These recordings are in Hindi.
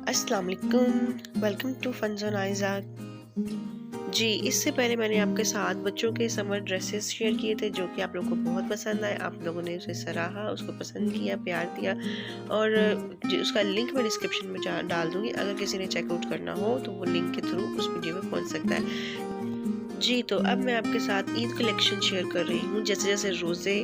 अस्सलाम वालेकुम, वेलकम टू फन ज़ोन आइज़ाक। जी, इससे पहले मैंने आपके साथ बच्चों के समर ड्रेसेस शेयर किए थे जो कि आप लोगों को बहुत पसंद आए। आप लोगों ने उसे सराहा, उसको पसंद किया, प्यार दिया और जी उसका लिंक मैं डिस्क्रिप्शन में डाल दूँगी। अगर किसी ने चेकआउट करना हो तो वो लिंक के थ्रू उस वीडियो में पहुँच सकता है। जी, तो अब मैं आपके साथ ईद कलेक्शन शेयर कर रही हूँ। जैसे-जैसे रोज़े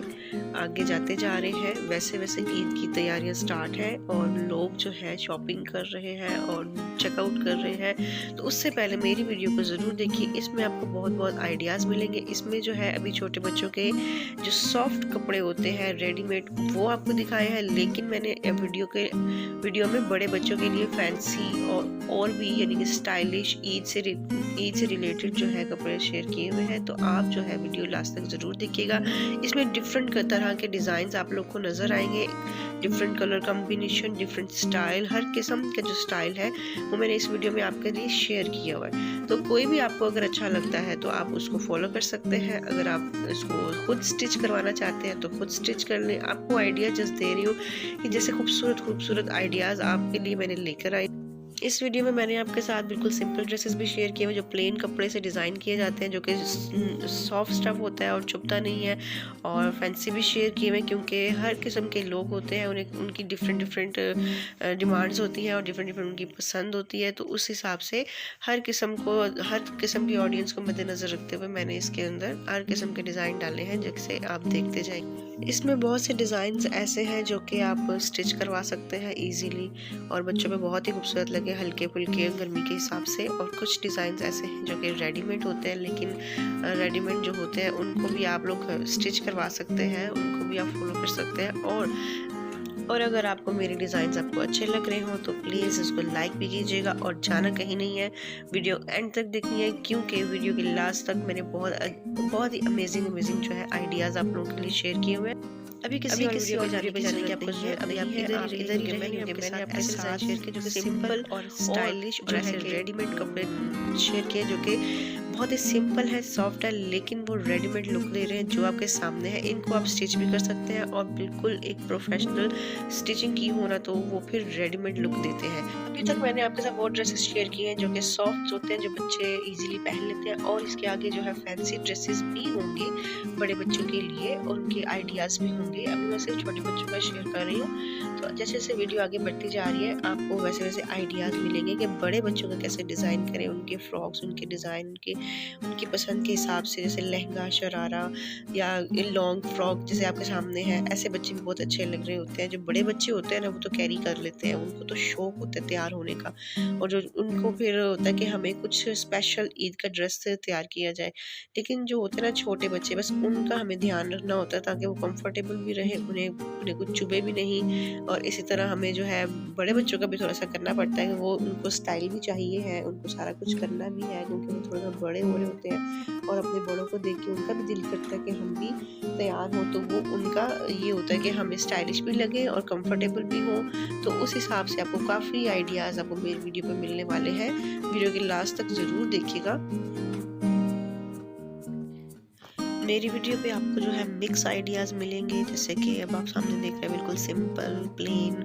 आगे जाते जा रहे हैं, वैसे-वैसे ईद की तैयारियाँ स्टार्ट हैं और लोग जो है शॉपिंग कर रहे हैं और चेकआउट कर रहे हैं। तो उससे पहले मेरी वीडियो को ज़रूर देखिए, इसमें आपको बहुत-बहुत आइडियाज़ मिलेंगे। इसमें जो है अभी छोटे बच्चों के जो सॉफ्ट कपड़े होते हैं रेडीमेड, वो आपको दिखाए हैं, लेकिन मैंने वीडियो में बड़े बच्चों के लिए फैंसी और भी यानी कि स्टाइलिश ईद से रिलेटेड जो है कपड़े शेयर किए हुए हैं। तो आप जो है वीडियो लास्ट तक ज़रूर देखिएगा। इसमें डिफरेंट तरह के डिज़ाइंस आप लोग को नज़र आएंगे, different colour combination, different style, हर किस्म का जो स्टाइल है वो मैंने इस वीडियो में आपके लिए शेयर किया हुआ है। तो कोई भी आपको अगर अच्छा लगता है तो आप उसको फॉलो कर सकते हैं। अगर आप इसको खुद स्टिच करवाना चाहते हैं तो खुद स्टिच कर लें। आपको आइडिया जस्ट दे रही हूँ कि जैसे खूबसूरत आइडियाज़ आपके लिए मैंने लेकर आई। इस वीडियो में मैंने आपके साथ बिल्कुल सिंपल ड्रेसेस भी शेयर किए हुए जो प्लेन कपड़े से डिज़ाइन किए जाते हैं, जो कि सॉफ्ट स्टफ होता है और चुभता नहीं है, और फैंसी भी शेयर किए हुए क्योंकि हर किस्म के लोग होते हैं, उन्हें उनकी डिफरेंट डिमांड्स होती हैं और डिफरेंट उनकी पसंद होती है। तो उस हिसाब से हर किस्म की ऑडियंस को मद्देनज़र रखते हुए मैंने इसके अंदर हर किस्म के डिज़ाइन डाले हैं, जिससे आप देखते जाएंगे। इसमें बहुत से डिज़ाइंस ऐसे हैं जो कि आप स्टिच करवा सकते हैं इजीली और बच्चों पे बहुत ही खूबसूरत लगे, हल्के फुल्के गर्मी के हिसाब से। और कुछ डिज़ाइंस ऐसे हैं जो कि रेडीमेड होते हैं, लेकिन रेडीमेड जो होते हैं उनको भी आप लोग स्टिच करवा सकते हैं, उनको भी आप फॉलो कर सकते हैं। और अगर आपको मेरे डिज़ाइंस आपको अच्छे लग रहे हो तो प्लीज़ उसको लाइक भी कीजिएगा और जाना कहीं नहीं है, वीडियो एंड तक देखनी है, क्योंकि वीडियो के लास्ट तक मैंने बहुत ही अमेजिंग जो है आइडियाज़ आप लोगों के लिए शेयर किए हुए हैं। अभी किसी और वीडियो पे जाने की आपको ज़रूरत नहीं है। आप इधर ही रहेंगे, मैंने आपके साथ शेयर किए जो कि सिंपल और स्टाइलिश और ऐसे रेडीमेड कपड़े शेयर किए जो कि बहुत ही सिंपल है, सॉफ्ट है, लेकिन वो रेडीमेड लुक दे रहे हैं जो आपके सामने है। इनको आप स्टिच भी कर सकते हैं और बिल्कुल एक प्रोफेशनल स्टिचिंग की हो ना तो वो फिर रेडीमेड लुक देते हैं। अभी तक मैंने आपके साथ वो ड्रेसेस शेयर किए हैं जो कि सॉफ्ट होते हैं, जो बच्चे इजीली पहन लेते हैं, और इसके आगे जो है फैंसी ड्रेसेस भी होंगे बड़े बच्चों के लिए और उनके आइडियाज़ भी होंगे। अभी मैं सिर्फ छोटे बच्चों का शेयर कर रही हूँ। तो जैसे जैसे वीडियो आगे बढ़ती जा रही है आपको वैसे वैसे आइडियाज़ मिलेंगे कि बड़े बच्चों का कैसे डिज़ाइन करें, उनके फ्रॉक्स, उनके डिज़ाइन, उनकी पसंद के हिसाब से, जैसे लहंगा, शरारा या लॉन्ग फ्रॉक जैसे आपके सामने है। ऐसे बच्चे भी बहुत अच्छे लग रहे होते हैं। जो बड़े बच्चे होते हैं ना वो तो कैरी कर लेते हैं, उनको तो शौक होता है तैयार होने का, और जो उनको फिर होता है कि हमें कुछ स्पेशल ईद का ड्रेस तैयार किया जाए। लेकिन जो होते हैं ना छोटे बच्चे, बस उनका हमें ध्यान रखना होता है ताकि वो कंफर्टेबल भी रहे, उन्हें कुछ चुभे भी नहीं। और इसी तरह हमें जो है बड़े बच्चों का भी थोड़ा सा करना पड़ता है कि वो उनको स्टाइल भी चाहिए है, उनको सारा कुछ करना भी है क्योंकि वो थोड़ा सा बड़े हो रहे होते हैं और अपने बड़ों को देख के उनका भी दिल करता है कि हम भी तैयार हो, तो वो उनका ये होता है कि हमें स्टाइलिश भी लगे और कंफर्टेबल भी हो। तो उस हिसाब से आपको काफ़ी आइडियाज़ आपको मेरी वीडियो पे मिलने वाले हैं। वीडियो के लास्ट तक ज़रूर देखिएगा। मेरी वीडियो पे आपको जो है मिक्स आइडियाज़ मिलेंगे, जैसे कि अब आप सामने देख रहे हैं बिल्कुल सिंपल प्लेन,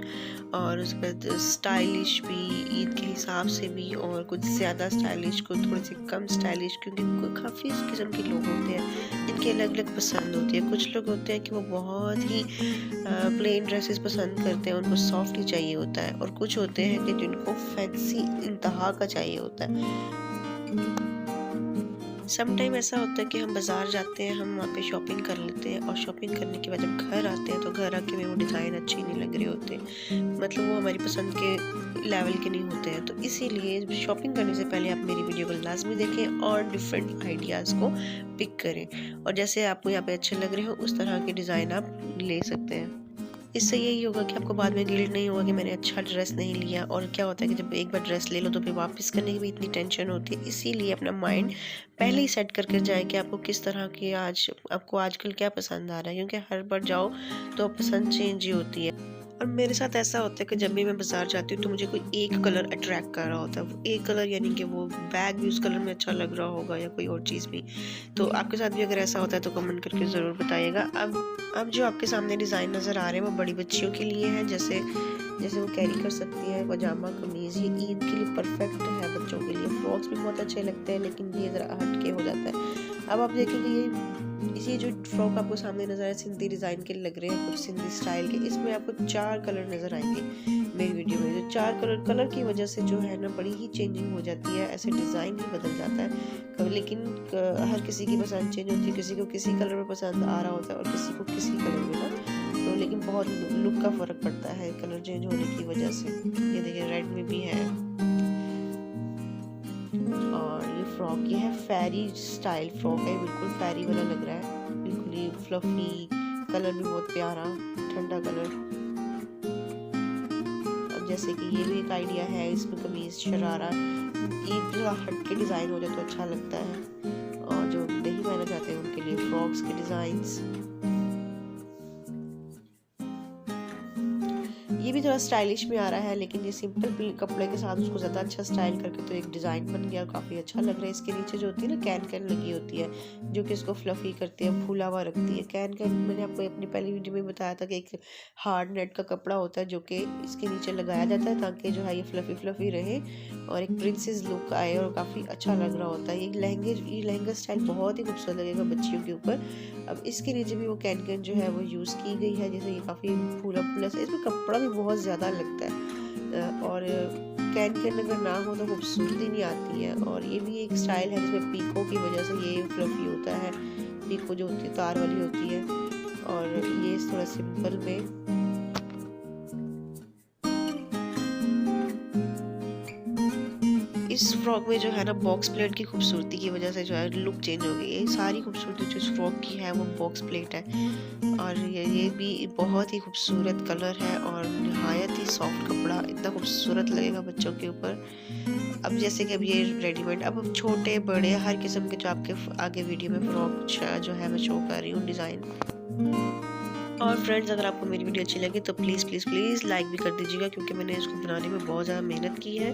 और उसके बाद स्टाइलिश भी ईद के हिसाब से भी, और कुछ ज़्यादा स्टाइलिश, को थोड़ी सी कम स्टाइलिश, क्योंकि काफ़ी किस्म के लोग होते हैं जिनकी अलग अलग पसंद होती है। कुछ लोग होते हैं कि वो बहुत ही प्लेन ड्रेसेस पसंद करते हैं, उनको सॉफ्ट ही चाहिए होता है, और कुछ होते हैं कि जिनको फैंसी इंतहा का चाहिए होता है। समटाइम ऐसा होता है कि हम बाज़ार जाते हैं, हम वहाँ पे शॉपिंग कर लेते हैं, और शॉपिंग करने के बाद जब घर आते हैं तो घर आके में वो डिज़ाइन अच्छे नहीं लग रहे होते, मतलब वो हमारी पसंद के लेवल के नहीं होते हैं। तो इसीलिए शॉपिंग करने से पहले आप मेरी वीडियो को लाजमी देखें और डिफरेंट आइडियाज़ को पिक करें, और जैसे आपको यहाँ पे अच्छे लग रहे हो उस तरह के डिज़ाइन आप ले सकते हैं। इससे यही होगा कि आपको बाद में गिल्ट नहीं होगा कि मैंने अच्छा ड्रेस नहीं लिया। और क्या होता है कि जब एक बार ड्रेस ले लो तो फिर वापस करने की भी इतनी टेंशन होती है। इसीलिए अपना माइंड पहले ही सेट करके जाए कि आपको किस तरह की आपको आजकल क्या पसंद आ रहा है, क्योंकि हर बार जाओ तो पसंद चेंज ही होती है। और मेरे साथ ऐसा होता है कि जब भी मैं बाज़ार जाती हूँ तो मुझे कोई एक कलर अट्रैक्ट कर रहा होता है। वो एक कलर यानी कि वो बैग भी उस कलर में अच्छा लग रहा होगा या कोई और चीज़ भी। तो आपके साथ भी अगर ऐसा होता है तो कमेंट करके ज़रूर बताइएगा। अब जो आपके सामने डिज़ाइन नज़र आ रहे हैं वो बड़ी बच्चियों के लिए हैं। जैसे जैसे वो कैरी कर सकती है। पजामा कमीज़ ये ईद के लिए परफेक्ट है बच्चों के लिए। फ्रॉक्स भी बहुत अच्छे लगते हैं लेकिन ये ज़रा हटके हो जाता है। अब आप देखेंगे ये जो फ्रॉक आपको सामने नज़र आए सिंधी डिज़ाइन के लग रहे हैं, कुछ सिंधी स्टाइल के, इसमें आपको 4 कलर नज़र आएंगे मेरी वीडियो में। जो 4 कलर की वजह से जो है ना बड़ी ही चेंजिंग हो जाती है, ऐसे डिज़ाइन ही बदल जाता है। लेकिन हर किसी की पसंद चेंज होती है, किसी को किसी कलर में पसंद आ रहा होता है और किसी को किसी कलर में ना, तो लेकिन बहुत लुक का फ़र्क पड़ता है कलर चेंज होने की वजह से। ये देखिए रेड में भी है। और ये फ्रॉक ये है फेरी स्टाइल फ्रॉक है, बिल्कुल फेरी वाला लग रहा है, बिल्कुल ही फ्लफी, कलर भी बहुत प्यारा ठंडा कलर। अब जैसे कि ये भी एक आइडिया है, इसमें कमीज शरारा एक जो हट के डिज़ाइन हो जाए तो अच्छा लगता है। और जो नहीं पहना चाहते हैं उनके लिए फ्रॉक्स के डिज़ाइंस। ये भी थोड़ा स्टाइलिश में आ रहा है, लेकिन ये सिंपल कपड़े के साथ उसको ज़्यादा अच्छा स्टाइल करके तो एक डिज़ाइन बन गया, काफ़ी अच्छा लग रहा है। इसके नीचे जो होती है ना कैन लगी होती है, जो कि इसको फ्लफी करती है, फूला हुआ रखती है। कैन मैंने आपको अपनी पहली वीडियो में बताया था कि एक हार्ड नेट का कपड़ा होता है जो कि इसके नीचे लगाया जाता है ताकि जो है ये फ्लफी रहे और एक प्रिंसेस लुक आए और काफ़ी अच्छा लग रहा होता है। ये लहंगा स्टाइल बहुत ही खूबसूरत लगेगा बच्चियों के ऊपर। अब इसके नीचे भी वो कैन जो है वो यूज़ की गई है, जैसे ये काफ़ी फूला से, इसमें कपड़ा भी बहुत ज़्यादा लगता है। और कैन अगर ना हो तो खूबसूरती नहीं आती है। और ये भी एक स्टाइल है जिसमें पीको की वजह से ये फ्लफी होता है, पीको जो होती है तार वाली होती है। और ये थोड़ा सिंपल में इस फ्रॉक में जो है ना बॉक्स प्लेट की खूबसूरती की वजह से जो है लुक चेंज हो गई है। सारी खूबसूरती जो इस फ्रॉक की है वो बॉक्स प्लेट है। और ये भी बहुत ही खूबसूरत कलर है और नहायत ही सॉफ्ट कपड़ा, इतना खूबसूरत लगेगा बच्चों के ऊपर। अब जैसे कि अब ये रेडीमेड, अब छोटे बड़े हर किस्म के जो आपके आगे वीडियो में फ्रॉक जो है मैं शो कर रही हूँ डिज़ाइन। और फ्रेंड्स अगर आपको मेरी वीडियो अच्छी लगी तो प्लीज़ लाइक भी कर दीजिएगा, क्योंकि मैंने इसको बनाने में बहुत ज़्यादा मेहनत की है।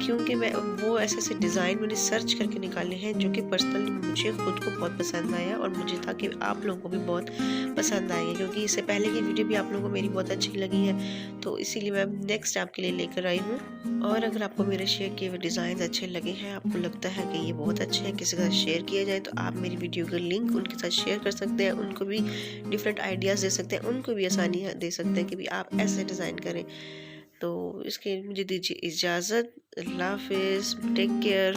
क्योंकि मैं वो ऐसे डिज़ाइन मैंने सर्च करके निकाले हैं जो कि पर्सनली मुझे खुद को बहुत पसंद आया और मुझे था कि आप लोगों को भी बहुत पसंद आएंगे, क्योंकि इससे पहले की वीडियो भी आप लोगों को मेरी बहुत अच्छी लगी है, तो इसीलिए मैं नेक्स्ट आपके लिए लेकर आई हूँ। और अगर आपको मेरे शेयर किए हुए डिज़ाइन अच्छे लगे हैं, आपको लगता है कि ये बहुत अच्छे हैं, किसी के साथ शेयर किया जाए, तो आप मेरी वीडियो का लिंक उनके साथ शेयर कर सकते हैं, उनको भी डिफरेंट आइडियाज़ दे सकते हैं, उनको भी आसानी दे सकते हैं कि भी आप ऐसे डिज़ाइन करें। तो इसके मुझे दीजिए इजाज़त। अल्लाह हाफ़िज़, टेक केयर।